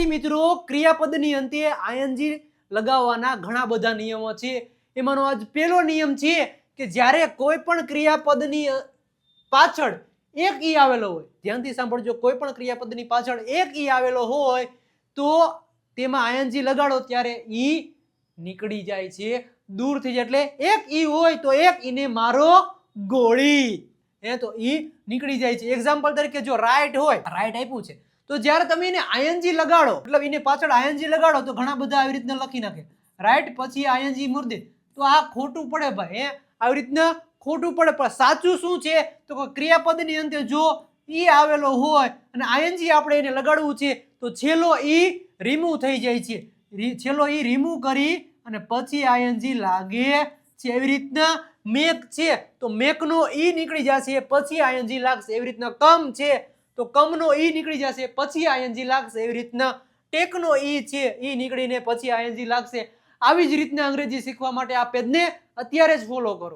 વિદ્યાર્થી મિત્રો, ક્રિયાપદની અંતે આઈએનજી લગાવવાના ઘણા બધા નિયમો છે. એમાંનો આજ પહેલો નિયમ છે કે જ્યારે કોઈ પણ ક્રિયાપદની પાછળ એક ઈ આવેલો હોય, ધ્યાનથી સાંભળજો, કોઈ પણ ક્રિયાપદની પાછળ એક ઈ આવેલો હોય તો તેમાં આઈએનજી લગાડો ત્યારે ઈ નીકળી જાય છે, દૂર થઈ જાય. એટલે એક ઈ હોય તો એક ઈને મારો ગોળી, તો ઈ નીકળી જાય છે. એક્ઝામ્પલ તરીકે જો રાઈટ હોય, રાઈટ આપ્યું છે તો જ્યારે તમે એને આઈએનજી લગાડો, મતલબ એને પાછળ આઈએનજી લગાડો તો ઘણા બધા આવી રીતના લખી નાખે રાઈટ પછી આઈએનજી મૂર્દે, તો આ ખોટું પડે ભાઈ. આવી રીતના ખોટું પડે. પણ સાચું શું છે તો ક્રિયાપદની અંતે જો ઈ આવેલો હોય અને આઈએનજી આપણે એને લગાડવું છે તો છેલ્લો ઈ રિમૂવ થઈ જાય છે. છેલ્લો ઈ રિમૂવ કરી અને પછી આઈએનજી લાગે છે. એવી રીતના મેક છે તો મેકનો ઈ નીકળી જશે પછી આઈએનજી લાગશે. એવી રીતના કમ છે તો કમનો ઈ નીકળી જશે પછી આઈએનજી લાગશે. એવી રીતના ટેકનો ઈ છે ઈ નીકળીને પછી આઈએનજી લાગશે. આવી જ રીતના અંગ્રેજી શીખવા માટે આ પેજને અત્યારે જ ફોલો કરો.